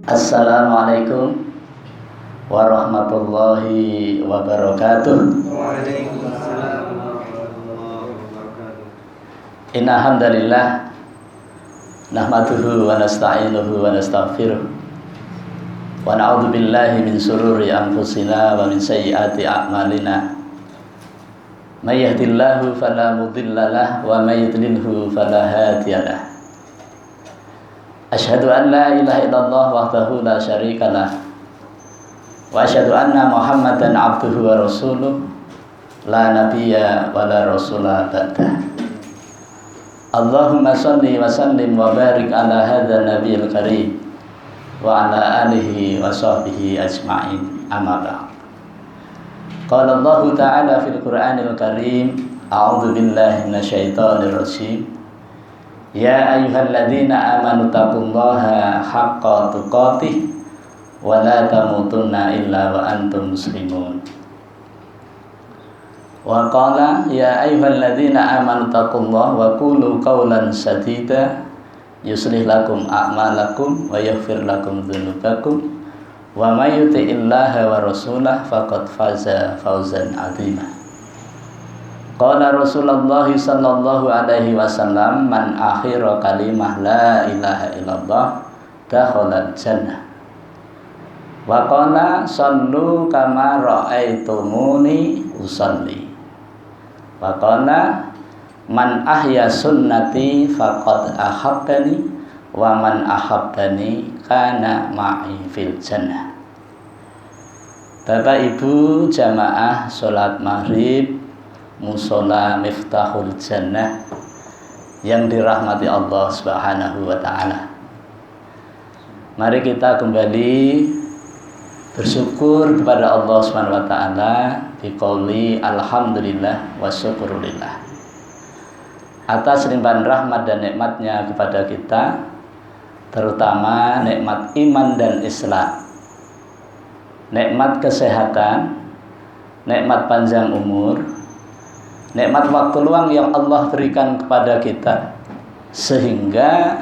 Assalamualaikum warahmatullahi wabarakatuh. Waalaikumsalam warahmatullahi wabarakatuh. Innal hamdalillah nahmaduhu wa nasta'inuhu wa nastaghfiruh wa na'udzu billahi min shururi anfusina wa min sayyiati a'malina. May yahdihillahu fala mudilla lahu wa may yudlilhu fala hadiya lahu. Asyhadu an la ilaha illallah wahdahu la syarika lah wa asyhadu anna Muhammadan abduhu wa rasuluh la nabiyya wa la rasula ba'dah. Allahumma shalli wa sallim wa barik ala hadzal nabiyil karim wa ala alihi wa sahbihi ajma'in, amma ba'd. Qala Allah ta'ala fil Qur'anil Karim, a'udzu billahi minasyaitonir rajim. Ya ayyuhalladzina amanu taqullaha haqqa tuqatih wa la tamutunna illa wa antum muslimun. Wa qala ya ayyuhalladzina amanu taqullaha wa qulu qawlan sadida yuslih lakum a'malakum wa yaghfir lakum dzunubakum wa may yuti'illaha wa rasulahu faqad faza fawzan 'azima. Qala Rasulullah sallallahu alaihi wasallam, man akhira kalimah la ilaha illallah dakhala jannah. Wa qala sallu kama ra'aitumuni usalli. Wa qala man ahya sunnati faqad ahabbani wa man ahabbani kana ma'i fil jannah. Bapak Ibu jamaah salat maghrib Musola Miftahul Jannah yang dirahmati Allah Subhanahu wa ta'ala. Mari kita kembali bersyukur kepada Allah Subhanahu wa ta'ala biqauli alhamdulillah wa syukurillah atas limpahan rahmat dan nikmatnya kepada kita, terutama nikmat iman dan Islam, nikmat kesehatan, nikmat panjang umur, nikmat waktu luang yang Allah berikan kepada kita, sehingga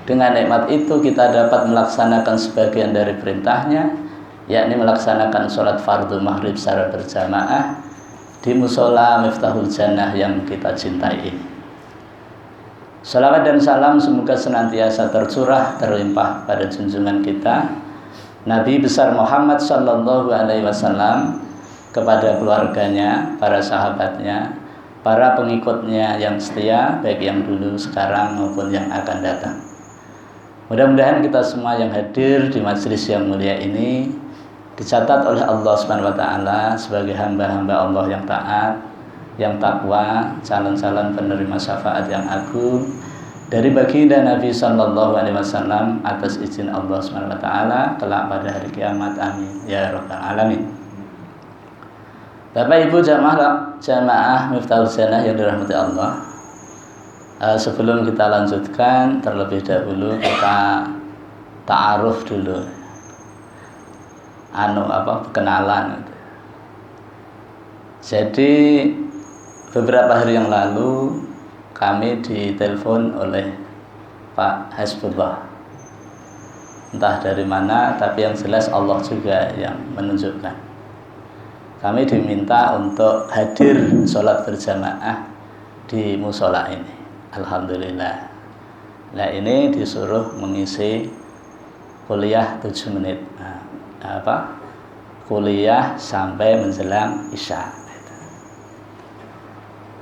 dengan nikmat itu kita dapat melaksanakan sebagian dari perintahnya, yakni melaksanakan sholat fardu maghrib secara berjamaah di musola Miftahul Jannah yang kita cintai ini. Salawat dan salam semoga senantiasa tercurah terlimpah pada junjungan kita Nabi besar Muhammad sallallahu alaihi wasallam, kepada keluarganya, para sahabatnya, para pengikutnya yang setia, baik yang dulu, sekarang maupun yang akan datang. Mudah-mudahan kita semua yang hadir di majelis yang mulia ini dicatat oleh Allah Subhanahu wa taala sebagai hamba-hamba Allah yang taat, yang takwa, calon-calon penerima syafaat yang agung dari baginda Nabi sallallahu alaihi wasallam atas izin Allah Subhanahu wa taala kelak pada hari kiamat. Amin ya rabbal alamin. Bapak Ibu jamaah Miftahul Jannah yang dirahmati Allah, sebelum kita lanjutkan, terlebih dahulu kita ta'aruf dulu, kenalan. Jadi beberapa hari yang lalu kami ditelepon oleh Pak Hasbullah, entah dari mana, tapi yang jelas Allah juga yang menunjukkan. Kami diminta untuk hadir sholat berjamaah di musola ini. Alhamdulillah. Nah, ini disuruh mengisi kuliah 7 menit. Kuliah sampai menjelang Isya.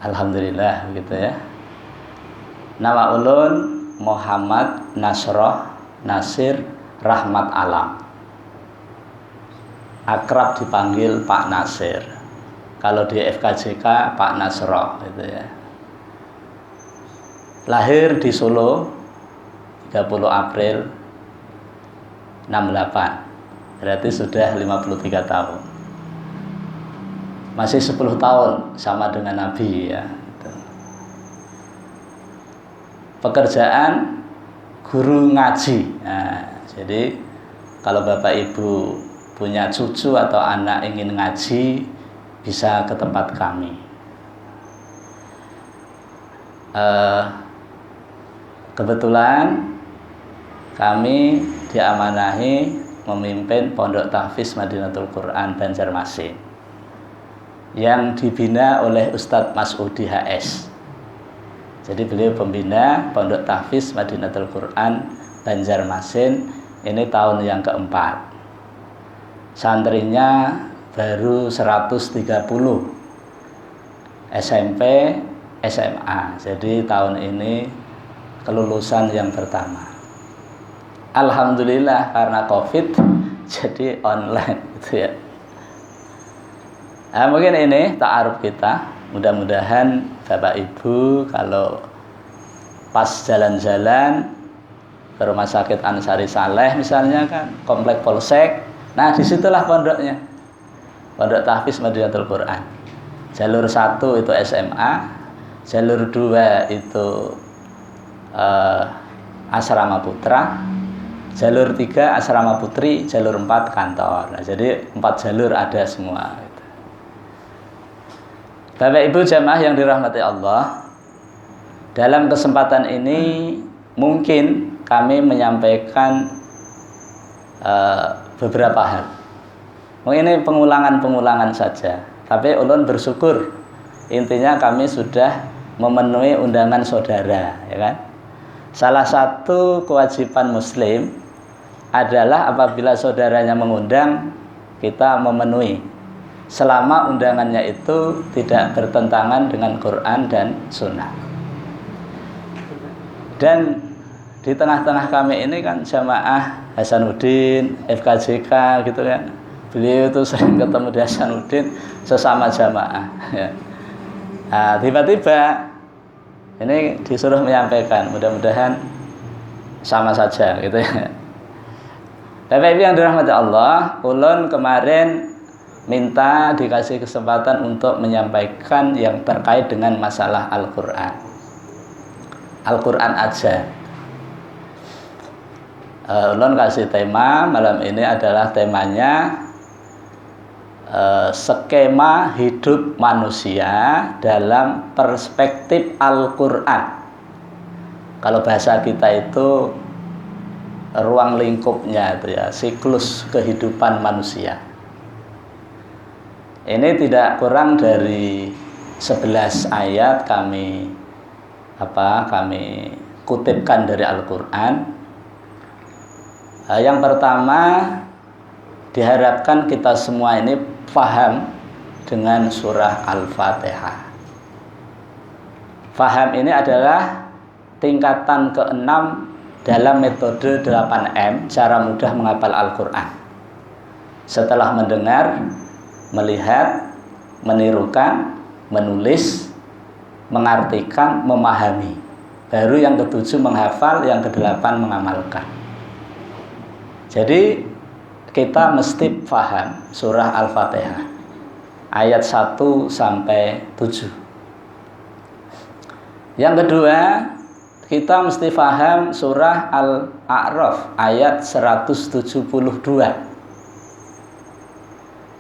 Alhamdulillah begitu ya. Nama ulun Muhammad Nasroh Nasir Rahmat Alam. Akrab dipanggil Pak Nasir. Kalau di FKJK Pak Nasroh gitu ya. Lahir di Solo 30 April 68. Berarti sudah 53 tahun. Masih 10 tahun sama dengan Nabi ya. Pekerjaan guru ngaji. Nah, jadi kalau Bapak Ibu punya cucu atau anak ingin ngaji, bisa ke tempat kami. Kebetulan kami diamanahi memimpin Pondok Tahfiz Madinatul Quran Banjarmasin yang dibina oleh Ustadz Mas'udi HS. Jadi beliau pembina Pondok Tahfiz Madinatul Quran Banjarmasin ini tahun yang keempat. Santrinya baru 130 SMP, SMA. Jadi tahun ini kelulusan yang pertama. Alhamdulillah karena COVID jadi online gitu ya. Nah, mungkin ini ta'aruf kita. Mudah-mudahan Bapak Ibu kalau pas jalan-jalan ke Rumah Sakit Ansari Saleh misalnya kan, Komplek Polsek, nah disitulah pondoknya, Pondok Tahfiz Madinatul Quran. Jalur 1 itu SMA, jalur 2 itu Asrama Putra, jalur 3 Asrama Putri, jalur 4 kantor. Nah, jadi 4 jalur ada semua. Bapak Ibu jamaah yang dirahmati Allah, dalam kesempatan ini mungkin kami menyampaikan beberapa hal. Mungkin ini pengulangan-pengulangan saja, tapi ulun bersyukur intinya kami sudah memenuhi undangan saudara, ya kan? Salah satu kewajiban muslim adalah apabila saudaranya mengundang, kita memenuhi selama undangannya itu tidak bertentangan dengan Quran dan Sunnah. Dan di tengah-tengah kami ini kan jamaah Hasanuddin, FKJK gitu kan. Beliau itu sering ketemu di Hasanuddin sesama jamaah ya. Nah, tiba-tiba ini disuruh menyampaikan, mudah-mudahan sama saja gitu ya. Bapak Ibu yang dirahmati Allah, ulun kemarin minta dikasih kesempatan untuk menyampaikan yang terkait dengan masalah Al-Quran. Al-Quran aja. Ulun kasih tema malam ini adalah temanya skema hidup manusia dalam perspektif Al-Quran. Kalau bahasa kita itu ruang lingkupnya itu ya, siklus kehidupan manusia. Ini tidak kurang dari 11 ayat kami kutipkan dari Al-Quran. Yang pertama, diharapkan kita semua ini paham dengan surah Al-Fatihah. Faham ini adalah tingkatan ke-6 dalam metode 8M, cara mudah menghafal Al-Quran. Setelah mendengar, melihat, menirukan, menulis, mengartikan, memahami. Baru yang ke-7 menghafal, yang ke-8 mengamalkan. Jadi kita mesti paham surah Al-Fatihah ayat 1 sampai 7. Yang kedua, kita mesti paham surah Al-A'raf ayat 172.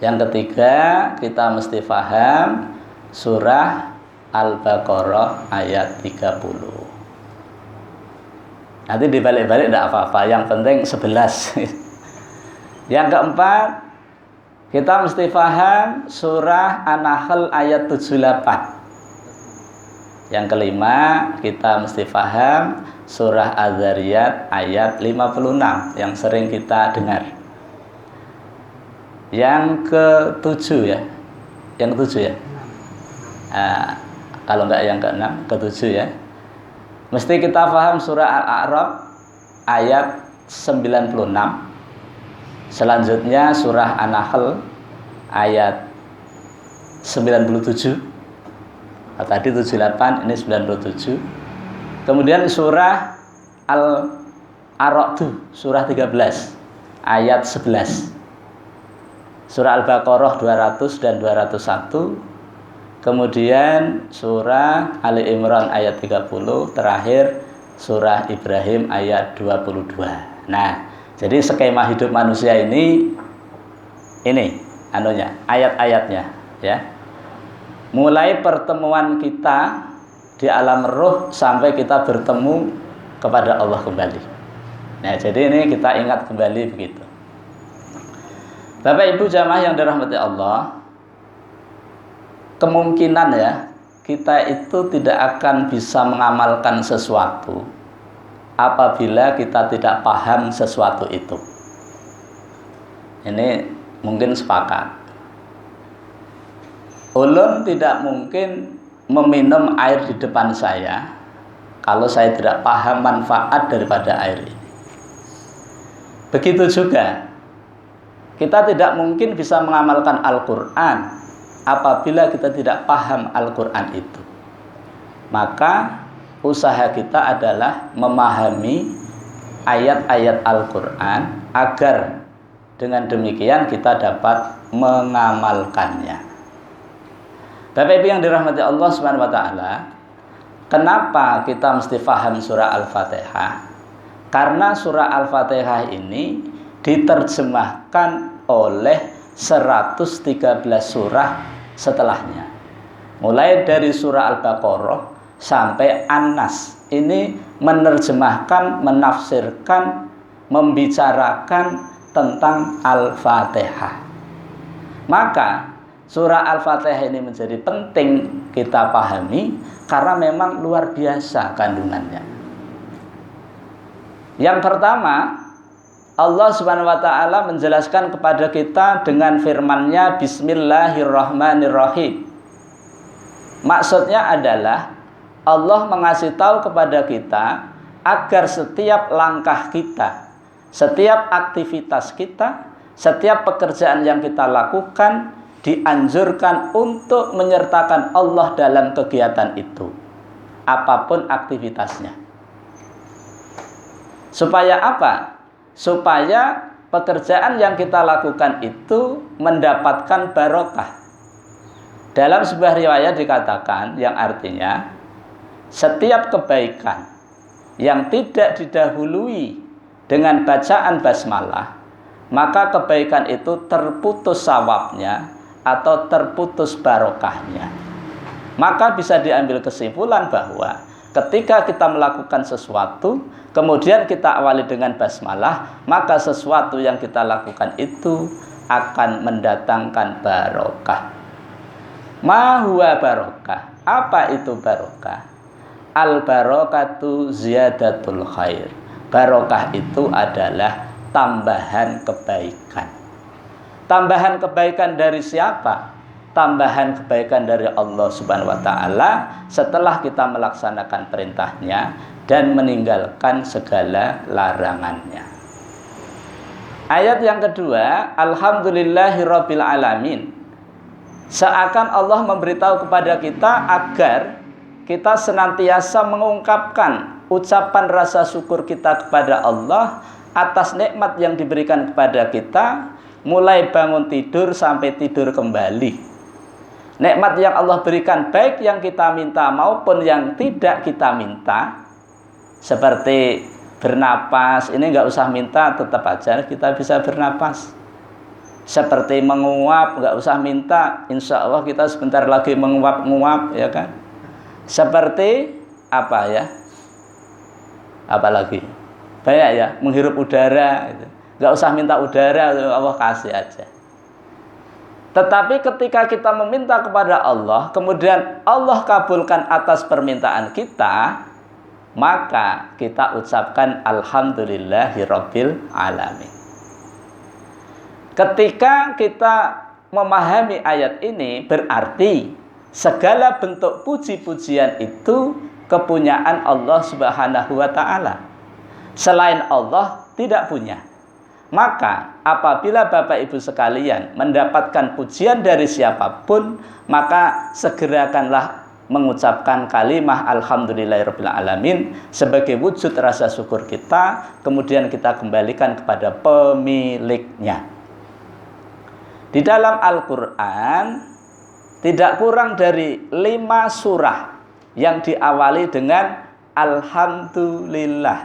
Yang ketiga, kita mesti paham surah Al-Baqarah ayat 30. Nanti dibalik-balik tidak apa-apa, yang penting 11. Yang keempat, kita mesti paham surah An-Nahl ayat 78. Yang kelima, kita mesti paham surah Az-Zariyat ayat 56 yang sering kita dengar. Yang ketujuh ya, kalau enggak yang keenam, ketujuh ya. Mesti kita paham surah Al-A'raf ayat 96. Selanjutnya surah An-Nahl ayat 97. Tadi 78, ini 97. Kemudian surah Al-A'raf surah 13 ayat 11. Surah Al-Baqarah 200 dan 201. Kemudian surah Ali Imran ayat 30, terakhir surah Ibrahim ayat 22. Nah, jadi skema hidup manusia ini ayat-ayatnya ya. Mulai pertemuan kita di alam roh sampai kita bertemu kepada Allah kembali. Nah, jadi ini kita ingat kembali begitu. Bapak Ibu jamaah yang dirahmati Allah, kemungkinan ya kita itu tidak akan bisa mengamalkan sesuatu apabila kita tidak paham sesuatu itu. Ini mungkin sepakat. Ulun tidak mungkin meminum air di depan saya kalau saya tidak paham manfaat daripada air ini. Begitu juga kita tidak mungkin bisa mengamalkan Al-Quran apabila kita tidak paham Al-Quran itu. Maka usaha kita adalah memahami ayat-ayat Al-Quran agar dengan demikian kita dapat mengamalkannya. Bapak Ibu yang dirahmati Allah Subhanahu wa taala, kenapa kita mesti paham surah Al-Fatihah? Karena surah Al-Fatihah ini diterjemahkan oleh 113 surah setelahnya. Mulai dari surah Al-Baqarah sampai An-Nas. Ini menerjemahkan, menafsirkan, membicarakan tentang Al-Fatihah. Maka surah Al-Fatihah ini menjadi penting kita pahami karena memang luar biasa kandungannya. Yang pertama, Allah Subhanahu wa taala menjelaskan kepada kita dengan firman-Nya Bismillahirrahmanirrahim. Maksudnya adalah Allah mengasih tahu kepada kita agar setiap langkah kita, setiap aktivitas kita, setiap pekerjaan yang kita lakukan dianjurkan untuk menyertakan Allah dalam kegiatan itu, apapun aktivitasnya. Supaya apa? Supaya pekerjaan yang kita lakukan itu mendapatkan barokah. Dalam sebuah riwayat dikatakan yang artinya setiap kebaikan yang tidak didahului dengan bacaan basmalah, maka kebaikan itu terputus sawabnya atau terputus barokahnya. Maka bisa diambil kesimpulan bahwa ketika kita melakukan sesuatu, kemudian kita awali dengan basmalah, maka sesuatu yang kita lakukan itu akan mendatangkan barokah. Ma huwa barokah? Apa itu barokah? Al barokatu ziyadatul khair. Barokah itu adalah tambahan kebaikan. Tambahan kebaikan dari siapa? Tambahan kebaikan dari Allah Subhanahu wa taala setelah kita melaksanakan perintahnya dan meninggalkan segala larangannya. Ayat yang kedua, alhamdulillahirabbil alamin. Seakan Allah memberitahu kepada kita agar kita senantiasa mengungkapkan ucapan rasa syukur kita kepada Allah atas nikmat yang diberikan kepada kita, mulai bangun tidur sampai tidur kembali. Nikmat yang Allah berikan baik yang kita minta maupun yang tidak kita minta, seperti bernapas, ini nggak usah minta, tetap aja kita bisa bernapas. Seperti menguap, nggak usah minta, insya Allah kita sebentar lagi menguap-nguap, ya kan? Seperti apa ya? Apalagi banyak ya, menghirup udara, gitu. Nggak usah minta udara, Allah kasih aja. Tetapi ketika kita meminta kepada Allah, kemudian Allah kabulkan atas permintaan kita, maka kita ucapkan alhamdulillahirabbil alamin. Ketika kita memahami ayat ini, berarti segala bentuk puji-pujian itu kepunyaan Allah Subhanahu wa taala. Selain Allah tidak punya. Maka apabila Bapak Ibu sekalian mendapatkan pujian dari siapapun, maka segerakanlah mengucapkan kalimah alhamdulillahirabbil alamin sebagai wujud rasa syukur kita, kemudian kita kembalikan kepada pemiliknya. Di dalam Al-Qur'an tidak kurang dari 5 surah yang diawali dengan alhamdulillahi.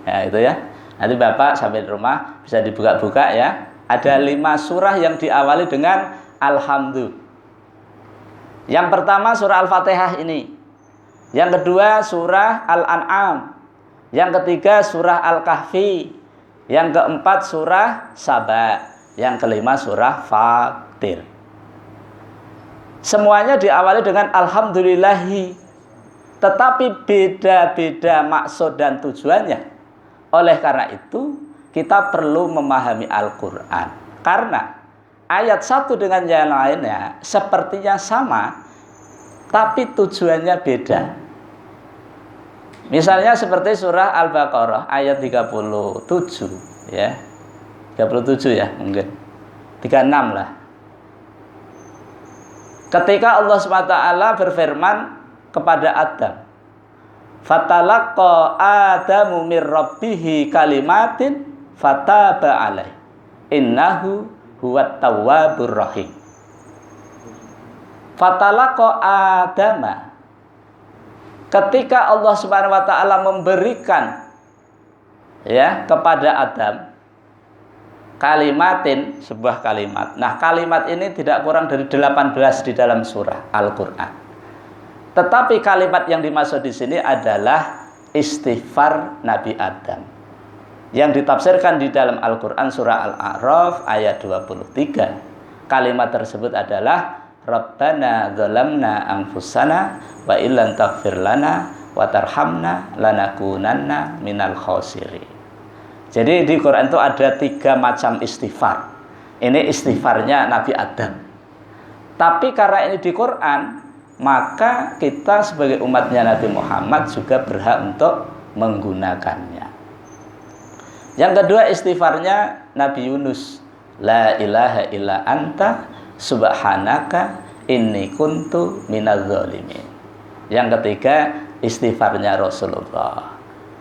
Ya, itu ya. Nanti Bapak sampai di rumah bisa dibuka-buka ya. Ada 5 surah yang diawali dengan alhamdulillah. Yang pertama surah Al-Fatihah ini. Yang kedua surah Al-An'am. Yang ketiga surah Al-Kahfi. Yang keempat surah Saba. Yang kelima surah Fatir. Semuanya diawali dengan alhamdulillahi. Tetapi beda-beda maksud dan tujuannya. Oleh karena itu, kita perlu memahami Al-Quran. Karena ayat satu dengan yang lainnya sepertinya sama, tapi tujuannya beda. Misalnya seperti surah Al-Baqarah ayat 37, ya. 37 ya, mungkin. 36 lah. Ketika Allah SWT berfirman kepada Adam, "Fatalaqqa Adamu mir rabbihi kalimatin fataba alaih. Innahu huwat tawwabur rahim." Fatalaqqa Adama. Ketika Allah Subhanahu wa taala memberikan ya kepada Adam kalimatin, sebuah kalimat. Nah, kalimat ini tidak kurang dari 18 di dalam surah Al-Qur'an. Tetapi kalimat yang dimaksud di sini adalah istighfar Nabi Adam. Yang ditafsirkan di dalam Al-Qur'an surah Al-A'raf ayat 23. Kalimat tersebut adalah Rabbana dzalamna anfusana wa illam taghfir lana wa tarhamna lanakunanna minal khasirin. Jadi di Quran itu ada 3 macam istighfar. Ini istighfarnya Nabi Adam. Tapi karena ini di Quran, maka kita sebagai umatnya Nabi Muhammad juga berhak untuk menggunakannya. Yang kedua istighfarnya Nabi Yunus. La ilaha illa anta subhanaka inni kuntu minadz zalimin. Yang ketiga istighfarnya Rasulullah.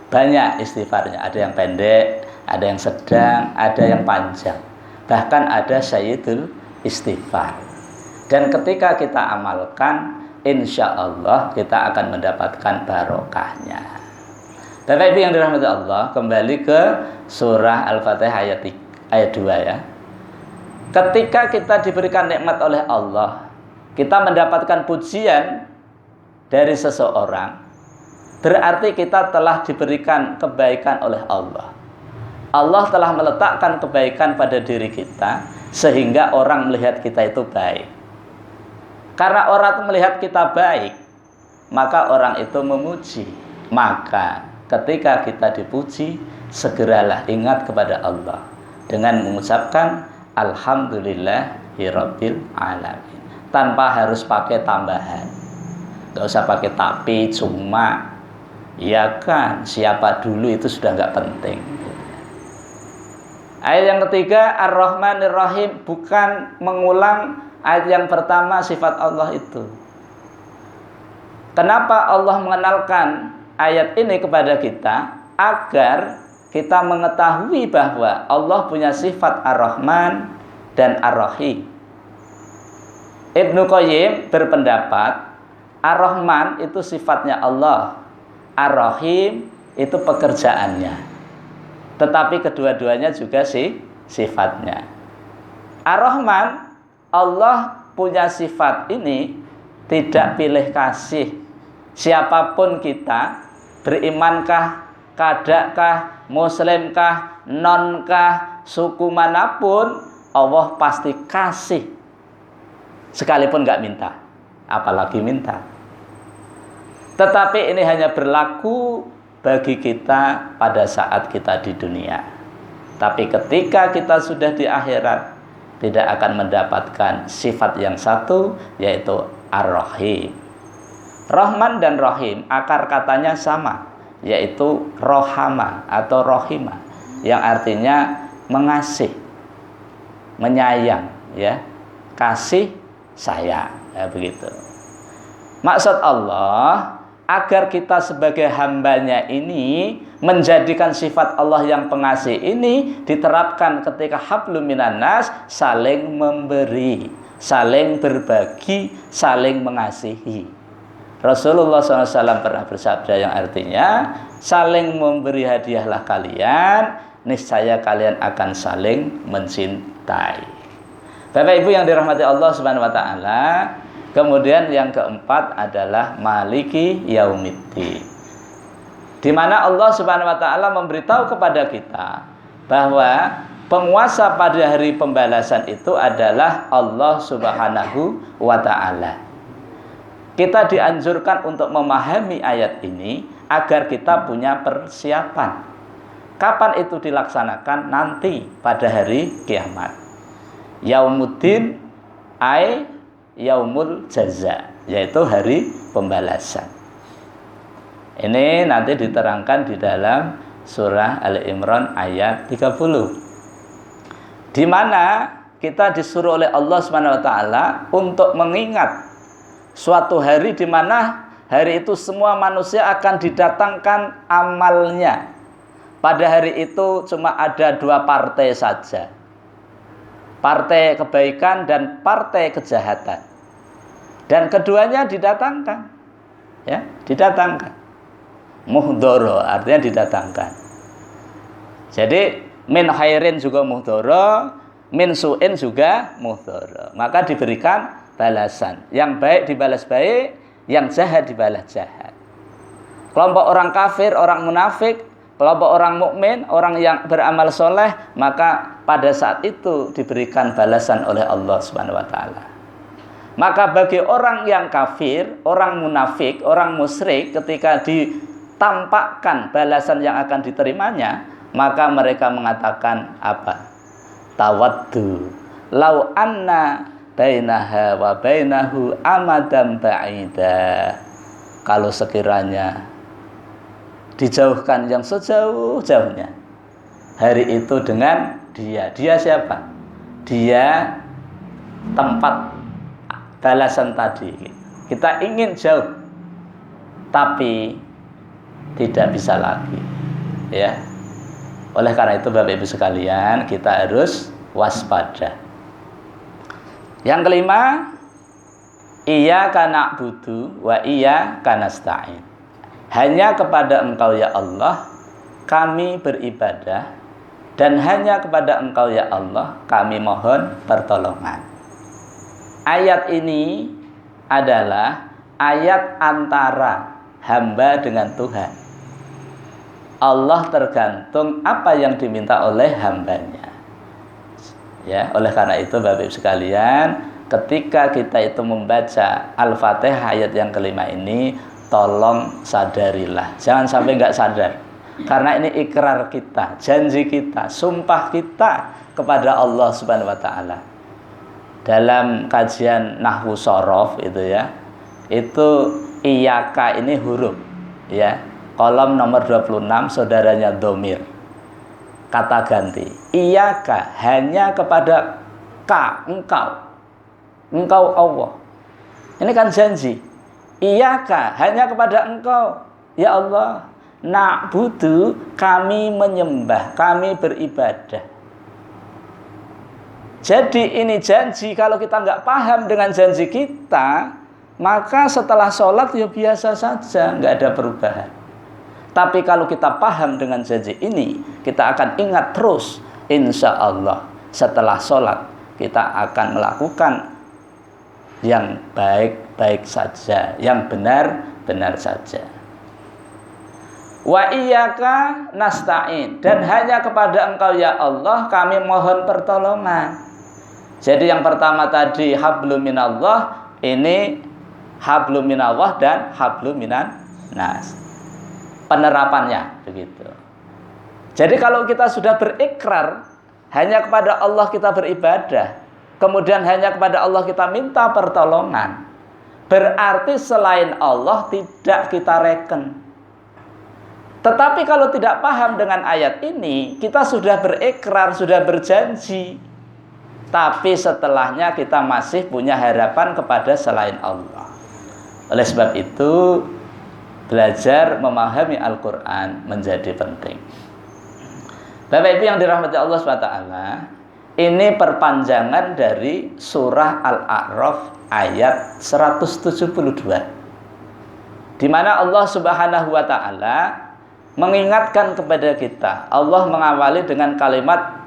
Banyak istighfarnya, ada yang pendek, ada yang sedang, ada yang panjang. Bahkan ada Sayyidul Istighfar. Dan ketika kita amalkan, insya Allah kita akan mendapatkan barokahnya. Bapak Ibu yang dirahmati Allah, kembali ke surah Al-Fatihah ayat 2 ya. Ketika kita diberikan nikmat oleh Allah, kita mendapatkan pujian dari seseorang, berarti kita telah diberikan kebaikan oleh Allah. Allah telah meletakkan kebaikan pada diri kita sehingga orang melihat kita itu baik. Karena orang melihat kita baik, maka orang itu memuji. Maka ketika kita dipuji, segeralah ingat kepada Allah dengan mengucapkan alhamdulillahirabbil alamin. Tanpa harus pakai tambahan. Gak usah pakai tapi, cuma. Ya kan, siapa dulu itu sudah nggak penting. Ayat yang ketiga, Ar-Rahmanir Rahim, bukan mengulang ayat yang pertama sifat Allah itu. Kenapa Allah mengenalkan ayat ini kepada kita? Agar kita mengetahui bahwa Allah punya sifat Ar-Rahman dan Ar-Rahim. Ibnu Qayyim berpendapat Ar-Rahman itu sifatnya Allah, Ar-Rahim itu pekerjaannya. Tetapi kedua-duanya juga sifatnya. Ar-Rahman, Allah punya sifat ini tidak pilih kasih. Siapapun kita, berimankah, kadakkah, muslimkah, nonkah, suku manapun, Allah pasti kasih. Sekalipun nggak minta, apalagi minta. Tetapi ini hanya berlaku bagi kita pada saat kita di dunia. Tapi ketika kita sudah di akhirat, tidak akan mendapatkan sifat yang satu, yaitu Ar-Rahim. Rahman dan Rahim akar katanya sama, yaitu rohama atau rohima, yang artinya mengasih, menyayang, ya, kasih sayang, ya, begitu. Maksud Allah agar kita sebagai hambanya ini menjadikan sifat Allah yang pengasih ini diterapkan ketika hablum minan nas, saling memberi, saling berbagi, saling mengasihi. Rasulullah SAW pernah bersabda yang artinya saling memberi hadiahlah kalian, niscaya kalian akan saling mencintai. Bapak Ibu yang dirahmati Allah Subhanahu wa taala, kemudian yang keempat adalah Maliki Yaumiddin. di mana Allah Subhanahu wa taala memberitahu kepada kita bahwa penguasa pada hari pembalasan itu adalah Allah Subhanahu wa taala. Kita dianjurkan untuk memahami ayat ini agar kita punya persiapan. Kapan itu dilaksanakan? Nanti pada hari kiamat. Yaumuddin ai yaumul jaza, yaitu hari pembalasan. Ini nanti diterangkan di dalam surah Al-Imran ayat 30. Di mana kita disuruh oleh Allah Subhanahu wa taala untuk mengingat suatu hari di mana hari itu semua manusia akan didatangkan amalnya. Pada hari itu cuma ada 2 partai saja. Partai kebaikan dan partai kejahatan. Dan keduanya didatangkan. Ya, didatangkan. Muhdoro artinya didatangkan. Jadi min khairin juga muhdoro, min su'in juga muhdoro. Maka diberikan balasan. Yang baik dibalas baik, yang jahat dibalas jahat. Kelompok orang kafir, orang munafik, kelompok orang mukmin, orang yang beramal soleh, maka pada saat itu diberikan balasan oleh Allah Subhanahu wa taala. Maka bagi orang yang kafir, orang munafik, orang musyrik, ketika ditampakkan balasan yang akan diterimanya, maka mereka mengatakan apa? Tawaddu lau anna bainaha wa bainahu amadan ba'ida. Kalau sekiranya dijauhkan yang sejauh-jauhnya hari itu dengan dia. Dia siapa? Dia tempat balasan tadi. Kita ingin jauh, tapi tidak bisa lagi. Ya. Oleh karena itu Bapak Ibu sekalian, kita harus waspada. Yang kelima, iyyaka na'budu wa iyyaka nasta'in. Hanya kepada Engkau ya Allah kami beribadah, dan hanya kepada Engkau ya Allah kami mohon pertolongan. Ayat ini adalah ayat antara hamba dengan Tuhan. Allah tergantung apa yang diminta oleh hambanya. Ya, oleh karena itu Bapak Ibu sekalian, ketika kita itu membaca Al-Fatihah ayat yang kelima ini, tolong sadarilah. Jangan sampai nggak sadar. Karena ini ikrar kita, janji kita, sumpah kita kepada Allah Subhanahu wa taala. Dalam kajian nahwu shorof itu ya, itu iyaka ini huruf ya. Kolom nomor 26 saudaranya domir. Kata ganti. Iyaka hanya kepada engkau. Engkau Allah. Ini kan janji. Iyaka hanya kepada Engkau ya Allah. Na'budu kami menyembah, kami beribadah. Jadi ini janji, kalau kita nggak paham dengan janji kita, maka setelah sholat ya biasa saja, nggak ada perubahan. Tapi kalau kita paham dengan janji ini, kita akan ingat terus, insya Allah setelah sholat kita akan melakukan yang baik-baik saja, yang benar-benar saja. Wa iyyaka nasta'in, dan hanya kepada Engkau ya Allah kami mohon pertolongan. Jadi yang pertama tadi hablum minallah, ini hablum minallah dan hablum minan nas. Penerapannya begitu. Jadi kalau kita sudah berikrar hanya kepada Allah kita beribadah, kemudian hanya kepada Allah kita minta pertolongan, berarti selain Allah tidak kita reken. Tetapi kalau tidak paham dengan ayat ini, kita sudah berikrar, sudah berjanji, tapi setelahnya kita masih punya harapan kepada selain Allah. Oleh sebab itu, belajar memahami Al-Quran menjadi penting. Bapak Ibu yang dirahmati Allah SWT, ini perpanjangan dari surah Al-A'raf ayat 172, di mana Allah Subhanahu wa Ta'ala mengingatkan kepada kita. Allah mengawali dengan kalimat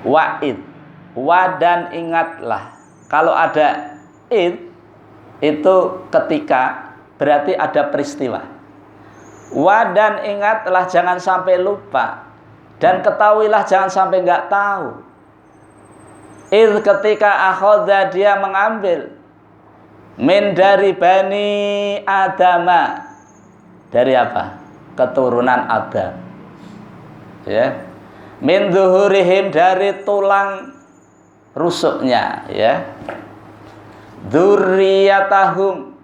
wa'id, wa dan ingatlah. Kalau ada id itu ketika, berarti ada peristiwa. Dan ingatlah jangan sampai lupa, dan ketahuilah jangan sampai nggak tahu. Ketika akhadha dia mengambil min dari bani Adama, dari apa? Keturunan Adam. Ya. Min zuhurihim, dari tulang rusuknya, ya. Dzurriyyatahum,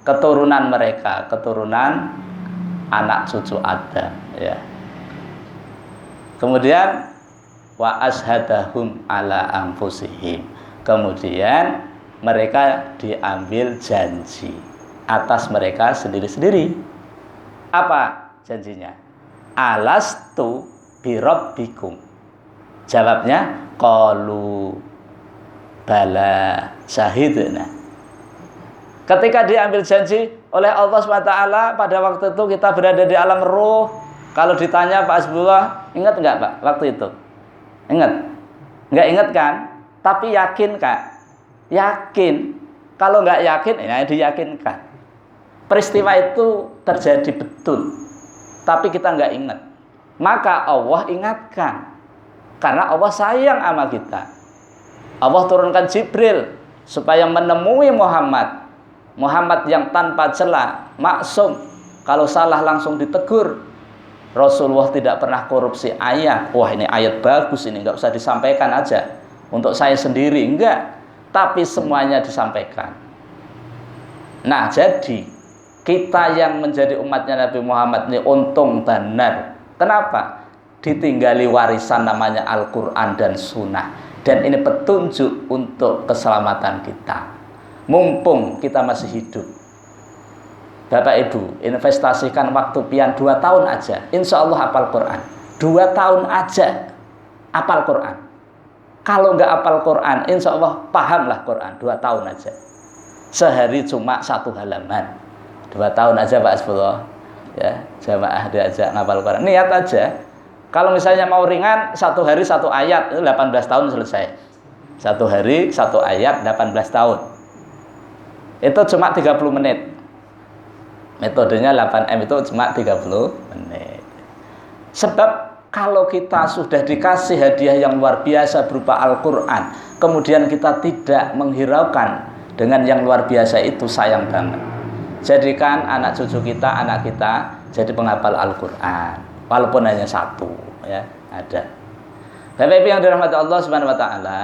keturunan mereka, keturunan anak cucu Adam, ya. Kemudian wa ashadahum ala anfusihim, kemudian mereka diambil janji atas mereka sendiri-sendiri. Apa janjinya? Alastu birabbikum. Jawabnya qalu bala syahidna. Ketika diambil janji oleh Allah SWT pada waktu itu kita berada di alam ruh. Kalau ditanya Pak Hasbullah, ingat nggak Pak waktu itu? Ingat? Nggak ingat kan? Tapi yakin Kak? Yakin. Kalau nggak yakin, ya diyakinkan. Peristiwa itu terjadi betul, tapi kita nggak ingat. Maka Allah ingatkan, karena Allah sayang sama kita. Allah turunkan Jibril supaya menemui Muhammad. Muhammad yang tanpa celah, maksum, kalau salah langsung ditegur. Rasulullah tidak pernah korupsi ayat. Wah, ini ayat bagus, ini nggak usah disampaikan aja untuk saya sendiri, enggak. Tapi semuanya disampaikan. Nah, jadi kita yang menjadi umatnya Nabi Muhammad ini untung benar. Kenapa? Ditinggali warisan namanya Al-Quran dan Sunnah. Dan ini petunjuk untuk keselamatan kita. Mumpung kita masih hidup. Bapak Ibu, investasikan waktu pian 2 tahun aja. Insya Allah hafal Quran. 2 tahun aja hafal Quran. Kalau nggak hafal Quran, insya Allah pahamlah Quran. 2 tahun aja. Sehari cuma 1 halaman. 2 tahun aja Pak Hasbullah. Ya, jamaah diajak ngapal Quran. Niat aja. Kalau misalnya mau ringan, 1 hari 1 ayat, itu 18 tahun selesai. 1 hari 1 ayat, 18 tahun. Itu cuma 30 menit. Metodenya 8M itu cuma 30 menit. Sebab kalau kita sudah dikasih hadiah yang luar biasa berupa Al-Quran, kemudian kita tidak menghiraukan dengan yang luar biasa itu, sayang banget. Jadikan anak cucu kita, anak kita jadi penghafal Al-Quran, walaupun hanya 1, ya, ada. Bapak Ibu yang dirahmati Allah Subhanahu wa taala,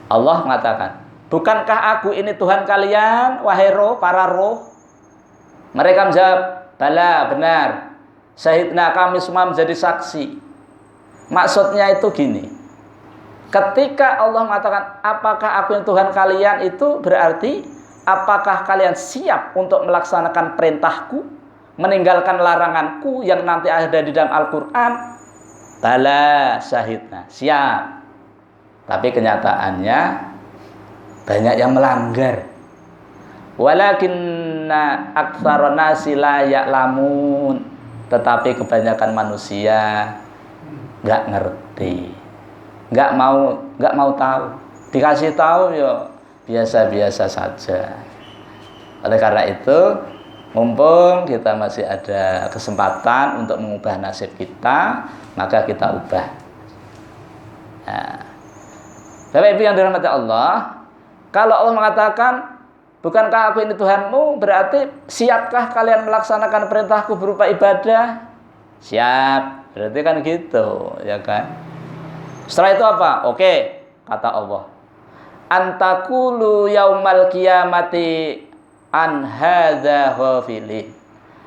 Allah mengatakan, "Bukankah aku ini Tuhan kalian, wahai roh, para roh?" Mereka menjawab, "Bala, benar. Syahidna, kami semua menjadi saksi." Maksudnya itu gini. Ketika Allah mengatakan, "Apakah aku ini Tuhan kalian?" itu berarti apakah kalian siap untuk melaksanakan perintahku, meninggalkan laranganku yang nanti ada di dalam Al-Quran? Bala syahidna, siap. Tapi kenyataannya banyak yang melanggar. Walakinna aktsarun nasi la ya'lamun. Tetapi kebanyakan manusia nggak ngerti, nggak mau tahu. Dikasih tahu ya biasa-biasa saja. Oleh karena itu, mumpung kita masih ada kesempatan untuk mengubah nasib kita, maka kita ubah. Nah, Bapak Ibu yang dirahmati Allah, kalau Allah mengatakan, "Bukankah aku ini Tuhanmu?" berarti siapkah kalian melaksanakan perintahku berupa ibadah? Siap, berarti kan gitu, ya kan? Setelah itu apa? Oke, kata Allah, "Antakulu yaumal qiyamati an hadza ghafilin."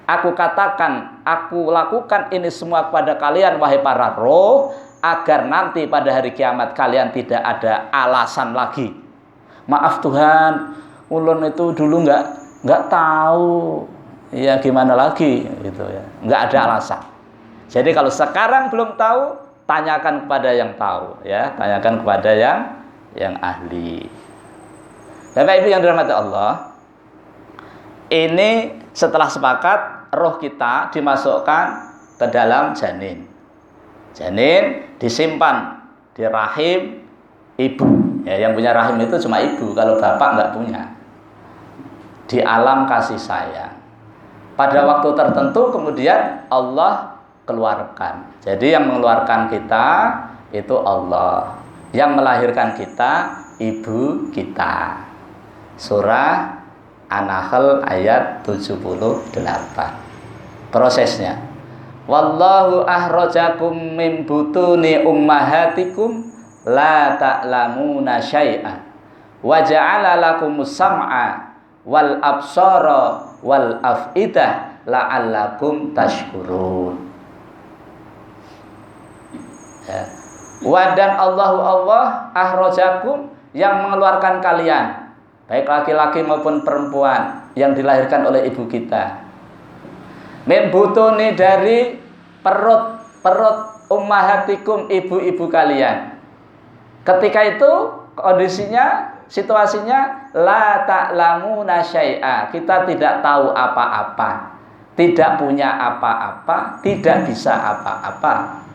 Aku katakan, aku lakukan ini semua kepada kalian, wahai para roh, agar nanti pada hari kiamat kalian tidak ada alasan lagi. Maaf Tuhan, ulun itu dulu nggak tahu, ya gimana lagi gitu ya, nggak ada alasan. Jadi kalau sekarang belum tahu, tanyakan kepada yang tahu, ya, tanyakan kepada yang ahli. Bapak Ibu yang dirahmati Allah, ini setelah sepakat roh kita dimasukkan ke dalam janin. Janin disimpan di rahim ibu. Ya, yang punya rahim itu cuma ibu, kalau bapak nggak punya. Di alam kasih sayang. pada waktu tertentu kemudian Allah keluarkan. Jadi yang mengeluarkan kita itu Allah, yang melahirkan kita ibu kita. Surah An-Nahl ayat 78. Prosesnya, wallahu ahrajakum min butuni ummahatikum la ta'lamuna syai'an wa ja'ala lakumus sam'a wal absara wal af'idah la'allakum tashkurun. Ya. Wa dan Allah ahrajakum, yang mengeluarkan kalian, baik laki-laki maupun perempuan yang dilahirkan oleh ibu kita. Min butuni, dari perut ummahatikum, ibu-ibu kalian. Ketika itu kondisinya, situasinya la ta'lamuna syai'a, kita tidak tahu apa-apa, tidak punya apa-apa, tidak bisa apa-apa.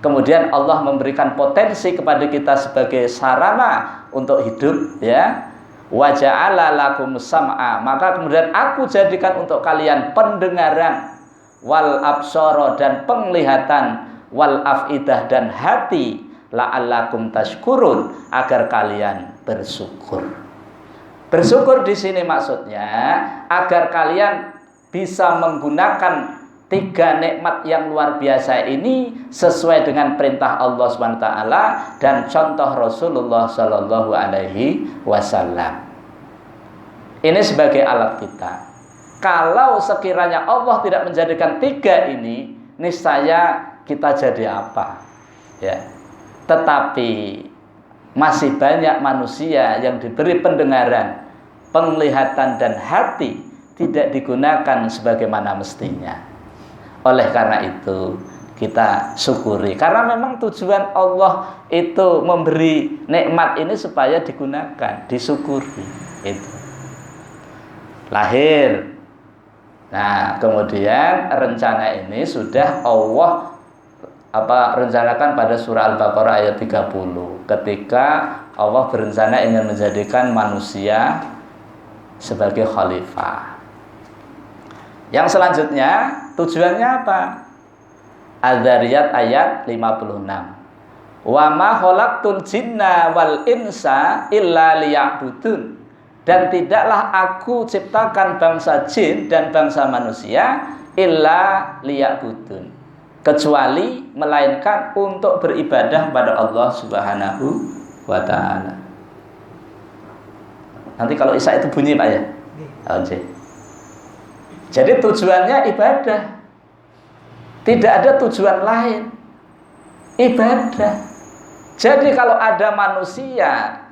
Kemudian Allah memberikan potensi kepada kita sebagai sarana untuk hidup, ya. Wa ja'ala lakumus sam'a, maka kemudian aku jadikan untuk kalian pendengaran, wal absara, dan penglihatan, wal afidah, dan hati, la'allakum tashkurun, agar kalian bersyukur. Bersyukur di sini maksudnya agar kalian bisa menggunakan 3 nikmat yang luar biasa ini sesuai dengan perintah Allah SWT dan contoh Rasulullah Shallallahu Alaihi Wasallam. Ini sebagai alat kita. Kalau sekiranya Allah tidak menjadikan 3 ini, niscaya kita jadi apa? Ya. Tetapi masih banyak manusia yang diberi pendengaran, penglihatan, dan hati tidak digunakan sebagaimana mestinya. Oleh karena itu kita syukuri, karena memang tujuan Allah itu memberi nikmat ini supaya digunakan, disyukuri. Itu lahir. Nah, kemudian rencana ini sudah Allah rencanakan pada surah Al-Baqarah ayat 30, ketika Allah berencana ingin menjadikan manusia sebagai khalifah. Yang selanjutnya tujuannya apa? Az-Zariyat ayat 56. Wa ma khalaqtul jinna wal insa illa liya'budun. Dan tidaklah aku ciptakan bangsa jin dan bangsa manusia illa liya'budun, kecuali melainkan untuk beribadah pada Allah Subhanahu wa taala. Nanti kalau Isya itu bunyi Pak ya? Oke. Jadi tujuannya ibadah. Tidak ada tujuan lain. Ibadah. Jadi kalau ada manusia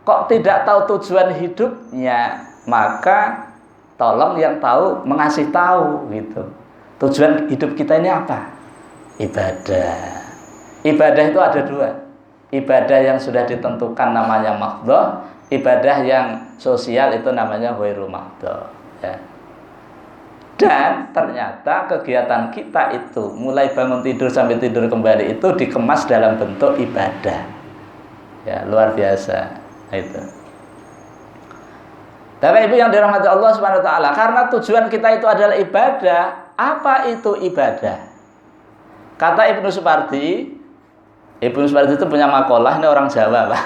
kok tidak tahu tujuan hidupnya, maka tolong yang tahu mengasih tahu gitu. Tujuan hidup kita ini apa? Ibadah. Ibadah itu ada 2. Ibadah yang sudah ditentukan namanya maqdhah, ibadah yang sosial itu namanya ghairu maqdhah, ya. Dan ternyata kegiatan kita itu mulai bangun tidur sampai tidur kembali itu dikemas dalam bentuk ibadah. Ya, luar biasa itu. Bapak Ibu yang dirahmati Allah Subhanahu wa taala, karena tujuan kita itu adalah ibadah. Apa itu ibadah? Kata Ibnu Supardi itu punya makalah, ini orang Jawa, Pak.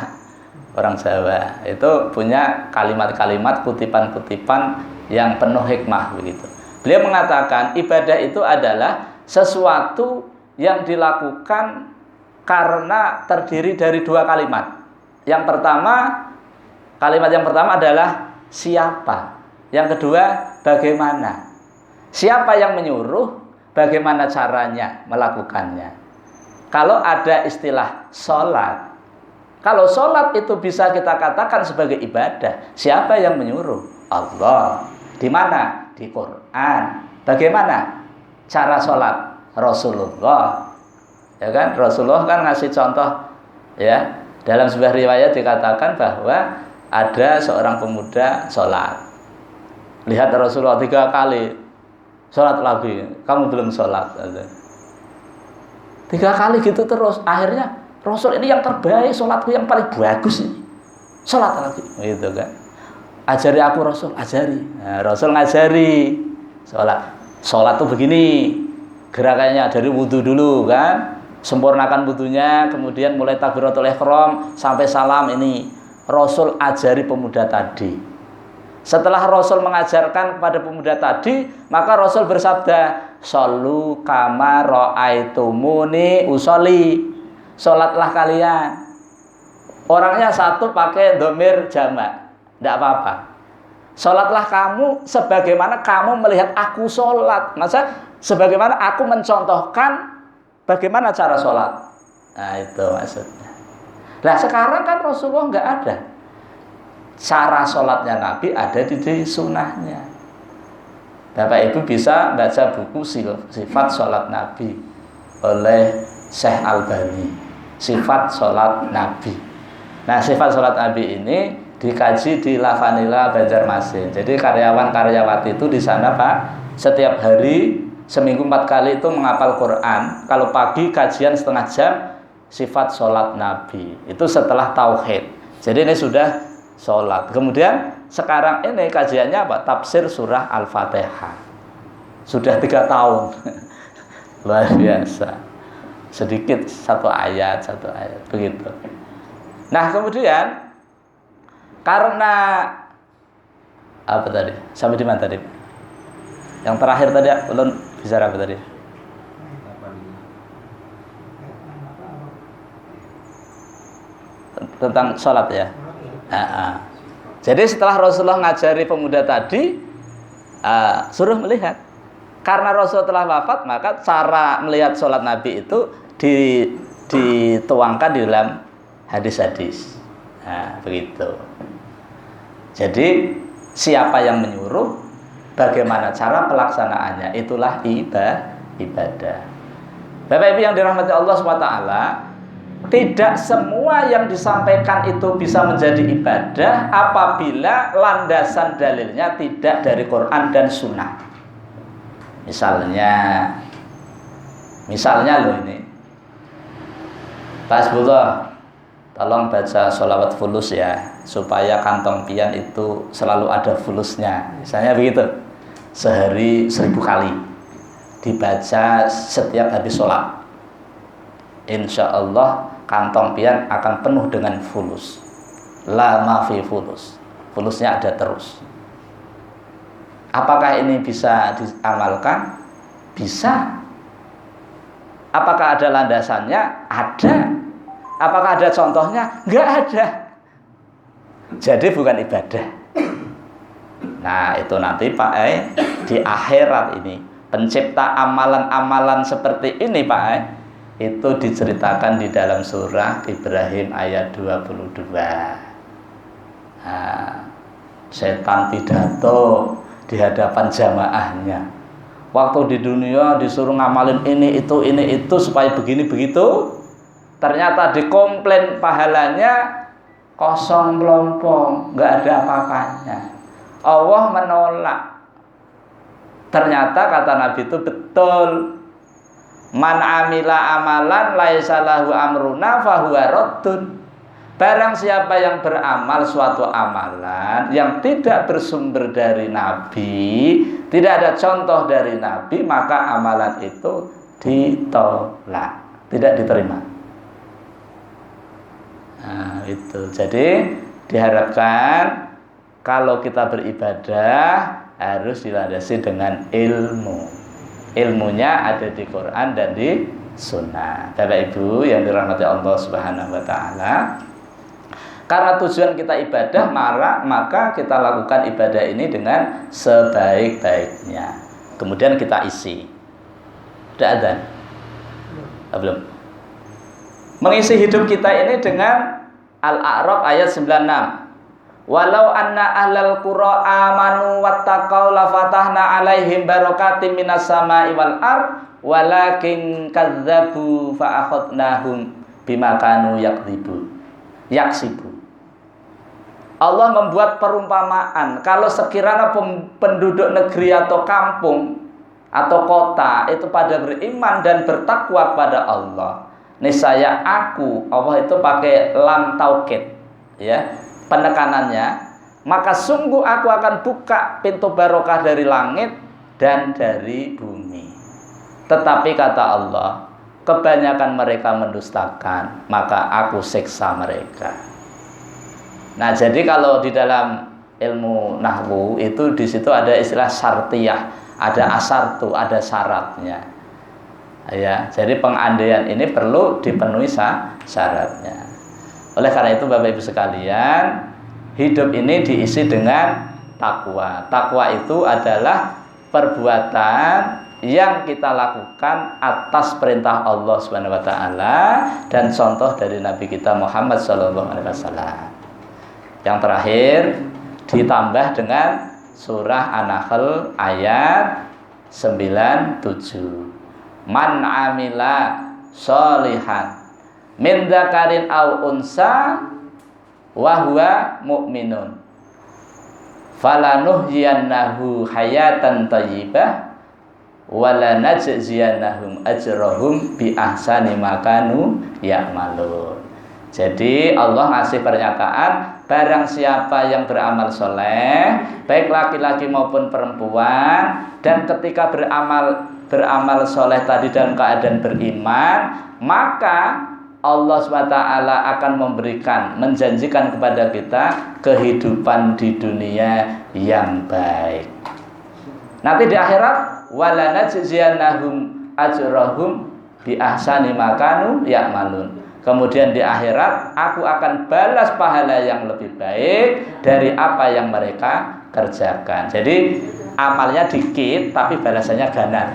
Orang Jawa itu punya kalimat-kalimat, kutipan-kutipan yang penuh hikmah begitu. Beliau mengatakan ibadah itu adalah sesuatu yang dilakukan karena terdiri dari 2 kalimat. Kalimat yang pertama adalah siapa. Yang kedua bagaimana. Siapa yang menyuruh, bagaimana caranya melakukannya. Kalau ada istilah sholat, kalau sholat itu bisa kita katakan sebagai ibadah. Siapa yang menyuruh? Allah. Di mana? Di Quran. Bagaimana cara sholat? Rasulullah. Ya kan? Rasulullah kan ngasih contoh, ya. Dalam sebuah riwayat dikatakan bahwa ada seorang pemuda sholat. Lihat Rasulullah 3 kali sholat lagi, kamu belum sholat. 3 kali gitu terus. Akhirnya Rasul ini yang terbaik, sholatku yang paling bagus ini. Sholat lagi, gitu kan. Ajari aku Rasul, ajari. Nah, Rasul ngajari. Sholat tuh begini gerakannya, dari wudhu dulu kan, sempurnakan wudhunya, kemudian mulai takbiratul ihram sampai salam. Ini Rasul ajari pemuda tadi. Setelah Rasul mengajarkan kepada pemuda tadi, maka Rasul bersabda, "Shollu kama ra'aitumuni usolli." Sholatlah kalian. Orangnya satu pakai dhamir jamak, tidak apa-apa. Sholatlah kamu sebagaimana kamu melihat aku sholat. Masa sebagaimana aku mencontohkan bagaimana cara sholat. Nah itu maksudnya. Nah sekarang kan Rasulullah nggak ada. Cara sholatnya Nabi ada di sunnahnya. Bapak Ibu bisa baca buku Sifat Sholat Nabi oleh Syekh Albani. Sifat Sholat Nabi. Nah sifat sholat Nabi ini dikaji di Lavanila Banjarmasin. Jadi karyawan-karyawati itu di sana Pak, setiap hari seminggu 4 kali itu menghafal Quran. Kalau pagi kajian setengah jam sifat sholat Nabi. Itu setelah tauhid. Jadi ini sudah sholat. Kemudian sekarang ini kajiannya apa? Tafsir surah Al-Fatihah. Sudah 3 tahun. Luar biasa. Sedikit satu ayat begitu. Nah kemudian karena apa tadi? Sampai di mana tadi? Yang terakhir tadi belum bicara apa tadi? Tentang sholat ya. Jadi setelah Rasulullah ngajari pemuda tadi, suruh melihat. Karena Rasulullah telah wafat, maka cara melihat sholat Nabi itu dituangkan di dalam hadis-hadis. Nah, begitu. Jadi siapa yang menyuruh, bagaimana cara pelaksanaannya, itulah ibadah. Bapak Ibu yang dirahmati Allah SWT, tidak semua yang disampaikan itu bisa menjadi ibadah apabila landasan dalilnya tidak dari Quran dan Sunnah. Misalnya loh ini, Tasbullah, tolong baca sholawat fulus ya, supaya kantong pian itu selalu ada fulusnya. Misalnya begitu, sehari 1000 kali dibaca setiap habis sholat. Insya Allah kantong pian akan penuh dengan fulus. La mafi fulus, fulusnya ada terus. Apakah ini bisa diamalkan? Bisa. Apakah ada landasannya? Ada. Apakah ada contohnya? Enggak ada. Jadi bukan ibadah. Nah itu nanti Pak di akhirat ini, pencipta amalan-amalan seperti ini Pak itu diceritakan di dalam surah Ibrahim ayat 22. Nah, setan pidato di hadapan jamaahnya. Waktu di dunia disuruh ngamalin ini itu supaya begini begitu, ternyata dikomplain pahalanya kosong melompong, nggak ada apa-apanya. Allah menolak. Ternyata kata Nabi itu betul. Man amila amalan laisa lahu amruna fahuwa raddun. Barang siapa yang beramal suatu amalan yang tidak bersumber dari Nabi, tidak ada contoh dari Nabi, maka amalan itu ditolak, tidak diterima. Nah, itu. Jadi diharapkan kalau kita beribadah harus dilandasi dengan ilmu. Ilmunya ada di Quran dan di Sunnah. Bapak Ibu yang dirahmati Allah Subhanahu wa taala. Karena tujuan kita ibadah, maka kita lakukan ibadah ini dengan sebaik-baiknya. Kemudian kita isi. Sudah adzan? Belum. Mengisi hidup kita ini dengan Al-A'raf ayat 96. Walau anna ahlal qura amanu wattaqau lafatahna alaihim barakatim minas sama'i wal ard walakin kadzdzabu fa akhadnahum bima kanu yaksibu. Allah membuat perumpamaan, kalau sekiranya penduduk negeri atau kampung atau kota itu pada beriman dan bertakwa kepada Allah, niscaya aku, Allah itu pakai lam taukid ya, penekanannya, maka sungguh aku akan buka pintu barokah dari langit dan dari bumi. Tetapi kata Allah, kebanyakan mereka mendustakan, maka aku siksa mereka. Nah, jadi kalau di dalam ilmu nahwu itu di situ ada istilah syartiyah, ada asartu, ada syaratnya. Ya, jadi pengandaian ini perlu dipenuhi syaratnya. Oleh karena itu Bapak Ibu sekalian, hidup ini diisi dengan takwa. Takwa itu adalah perbuatan yang kita lakukan atas perintah Allah Subhanahu wa taala dan contoh dari Nabi kita Muhammad sallallahu alaihi wasallam. Yang terakhir ditambah dengan surah An-Nahl ayat 97. Man amila sholihan min dzakarin aw unsa wa huwa mu'minun falanuhyiyannahu hayatan thayyibah wala najziyannahum ajrahum bi ahsani ma kanu ya'malun. Jadi Allah ngasih pernyataan, barang siapa yang beramal soleh, baik laki-laki maupun perempuan, dan ketika beramal soleh tadi dalam keadaan beriman, maka Allah SWT akan menjanjikan kepada kita kehidupan di dunia yang baik. Nanti di akhirat, wala najziyannahum ajrahum bi ahsani ma kanu ya'malun. Kemudian di akhirat aku akan balas pahala yang lebih baik dari apa yang mereka kerjakan. Jadi amalnya dikit tapi balasannya ganas.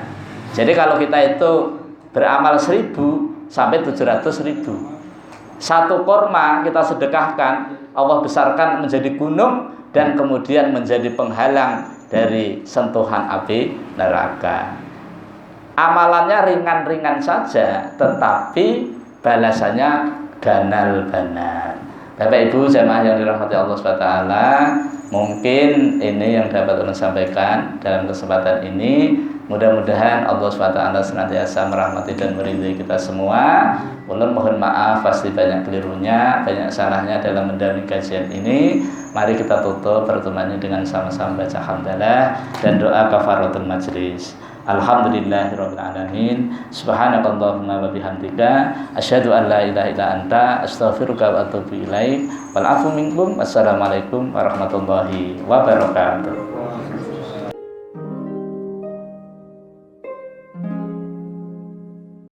Jadi kalau kita itu beramal 1000 sampai 700.000, satu korma kita sedekahkan, Allah besarkan menjadi gunung dan kemudian menjadi penghalang dari sentuhan api neraka. Amalannya ringan-ringan saja, tetapi balasannya ganal-ganal. Bapak Ibu jamaah yang dirahmati Allah SWT, mungkin ini yang dapat saya sampaikan dalam kesempatan ini. Mudah-mudahan Allah SWT senantiasa merahmati dan meridhai kita semua. Ulun mohon maaf pasti banyak kelirunya, banyak salahnya dalam mendampingi kajian ini. Mari kita tutup pertemuan ini dengan sama-sama baca hamdalah dan doa kafaratul majlis. Alhamdulillahirabbil alamin. Subhanakallahumma wa bihamdika asyhadu an la ilaha illa anta astaghfiruka wa atubu ilaik. Wal afu minkum. Wassalamualaikum warahmatullahi wabarakatuh.